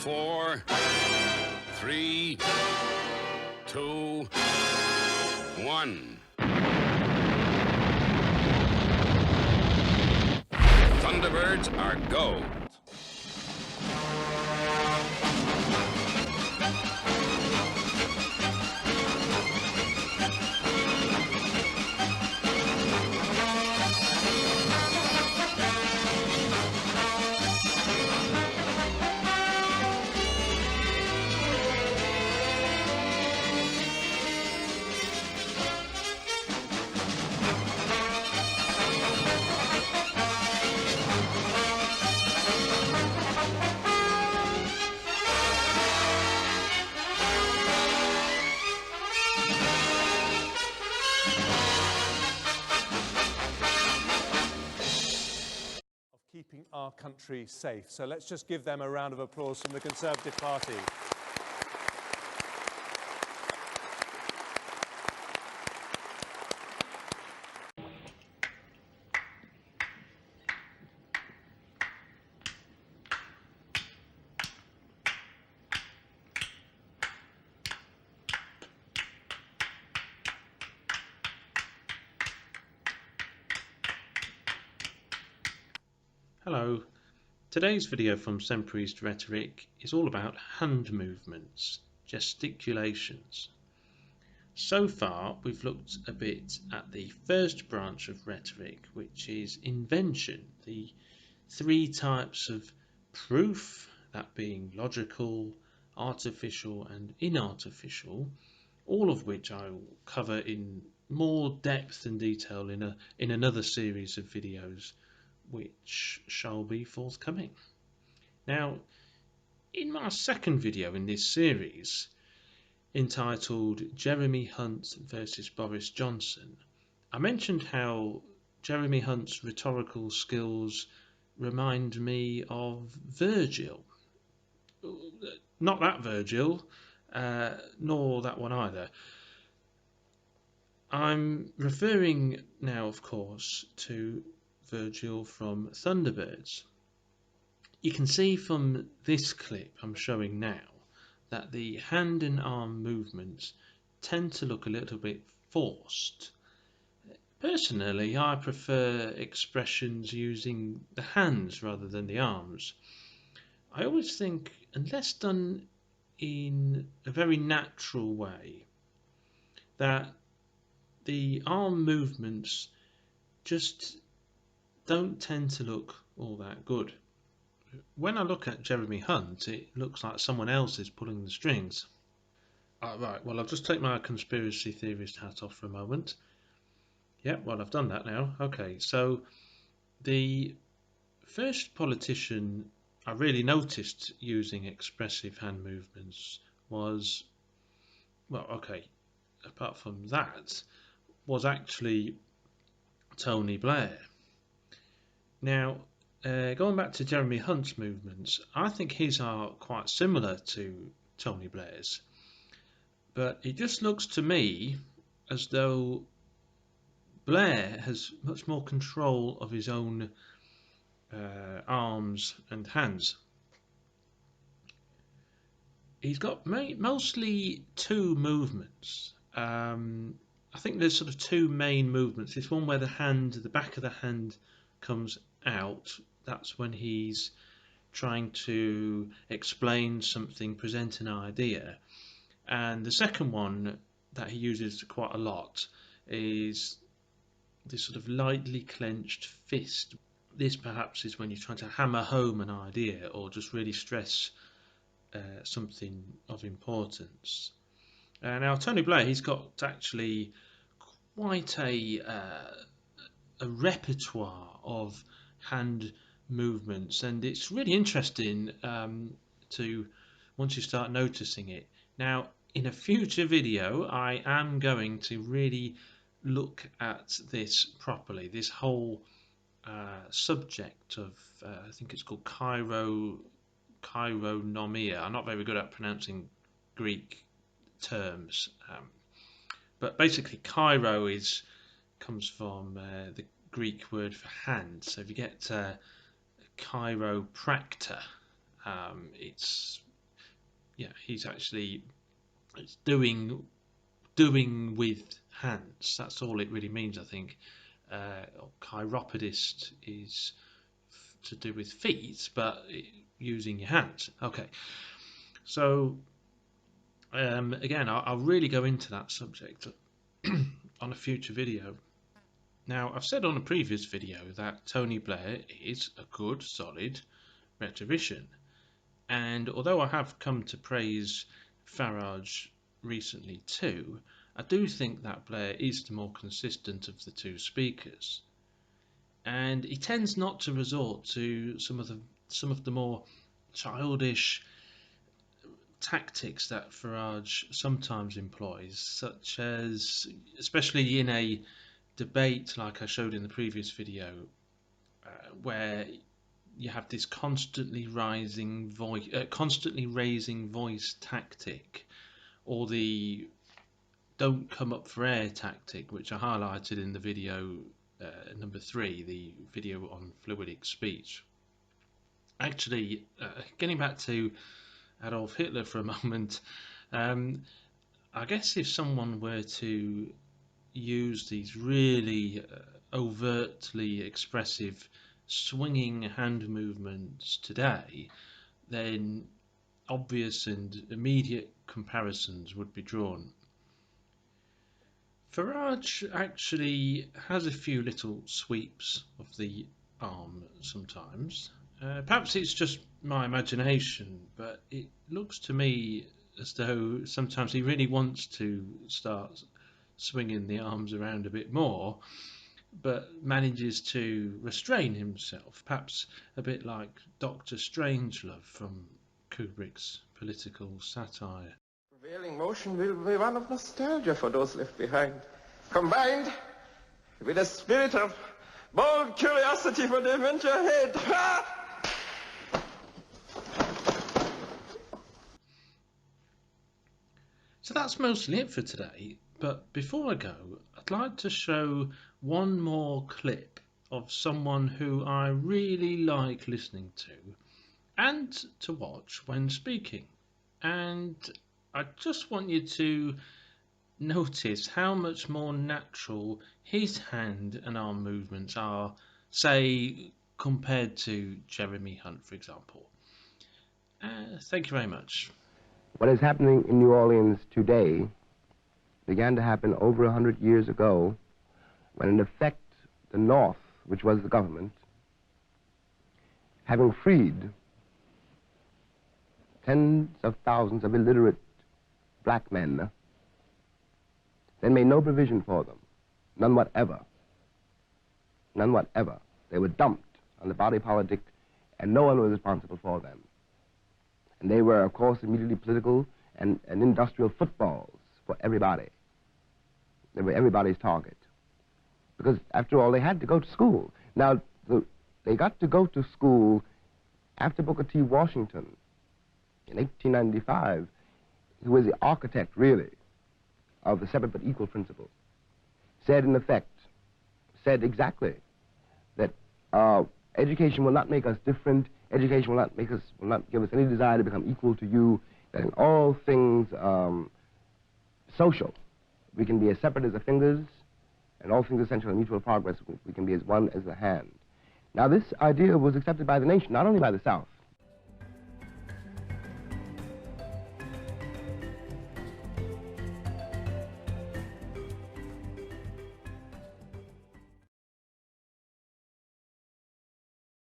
4, 3, 2, 1. Thunderbirds are go. Keeping our country safe. So let's just give them a round of applause from the Conservative Party. Hello, today's video from Semperist Rhetoric is all about hand movements, gesticulations. So far we've looked a bit at the first branch of rhetoric, which is invention, the three types of proof, that being logical, artificial and inartificial, all of which I will cover in more depth and detail in another series of videos which shall be forthcoming. Now, in my second video in this series, entitled Jeremy Hunt versus Boris Johnson, I mentioned how Jeremy Hunt's rhetorical skills remind me of Virgil. Not that Virgil, nor that one either. I'm referring now, of course, to Virgil from Thunderbirds. You can see from this clip I'm showing now that the hand and arm movements tend to look a little bit forced. Personally, I prefer expressions using the hands rather than the arms. I always think, unless done in a very natural way, that the arm movements just don't tend to look all that good. When I look at Jeremy Hunt, it looks like someone else is pulling the strings. Right, well, I'll just take my conspiracy theorist hat off for a moment. Yeah, well, I've done that now. Okay, so the first politician I really noticed using expressive hand movements was, well, okay, apart from that, was actually Tony Blair. Now, going back to Jeremy Hunt's movements, I think his are quite similar to Tony Blair's, but it just looks to me as though Blair has much more control of his own arms and hands. He's got mostly two movements. I think there's sort of two main movements. There's one where the back of the hand comes out. That's when he's trying to explain something, present an idea. And the second one that he uses quite a lot is this sort of lightly clenched fist. This perhaps is when you're trying to hammer home an idea or just really stress something of importance. Now Tony Blair, he's got actually quite a repertoire of hand movements, and it's really interesting to once you start noticing it. Now, in a future video, I am going to really look at this properly, this whole subject of I think it's called Chironomia. I'm not very good at pronouncing Greek terms, but basically Chiro comes from the Greek word for hand. So if you get chiropractor, it's he's actually doing with hands. That's all it really means, I think. Chiropodist is to do with feet, but using your hands. Okay, so again, I'll really go into that subject on a future video. Now, I've said on a previous video that Tony Blair is a good, solid rhetorician, and although I have come to praise Farage recently too, I do think that Blair is the more consistent of the two speakers, and he tends not to resort to some of the more childish tactics that Farage sometimes employs, such as, especially in a debate like I showed in the previous video, where you have this constantly raising voice tactic, or the don't come up for air tactic, which I highlighted in the video number 3, the video on fluidic speech. Actually, getting back to Adolf Hitler for a moment, I guess if someone were to use these really overtly expressive swinging hand movements today, then obvious and immediate comparisons would be drawn. Farage actually has a few little sweeps of the arm sometimes. Perhaps it's just my imagination, but it looks to me as though sometimes he really wants to start swinging the arms around a bit more, but manages to restrain himself, perhaps a bit like Dr. Strangelove from Kubrick's political satire. Prevailing motion will be one of nostalgia for those left behind, combined with a spirit of bold curiosity for the adventure ahead. Ha! So that's mostly it for today, but before I go, I'd like to show one more clip of someone who I really like listening to and to watch when speaking. And I just want you to notice how much more natural his hand and arm movements are, say, compared to Jeremy Hunt, for example. Thank you very much. What is happening in New Orleans today began to happen over 100 years ago, when in effect the North, which was the government, having freed tens of thousands of illiterate black men, then made no provision for them, none whatever. None whatever. They were dumped on the body politic, and no one was responsible for them. And they were, of course, immediately political and industrial footballs for everybody. They were everybody's target. Because, after all, they had to go to school. Now, they got to go to school after Booker T. Washington in 1895, who was the architect, really, of the separate but equal principle, said, in effect, said exactly that education will not make us different. Education will not give us any desire to become equal to you. That in all things social, we can be as separate as the fingers, and all things essential in mutual progress, we can be as one as the hand. Now, this idea was accepted by the nation, not only by the South,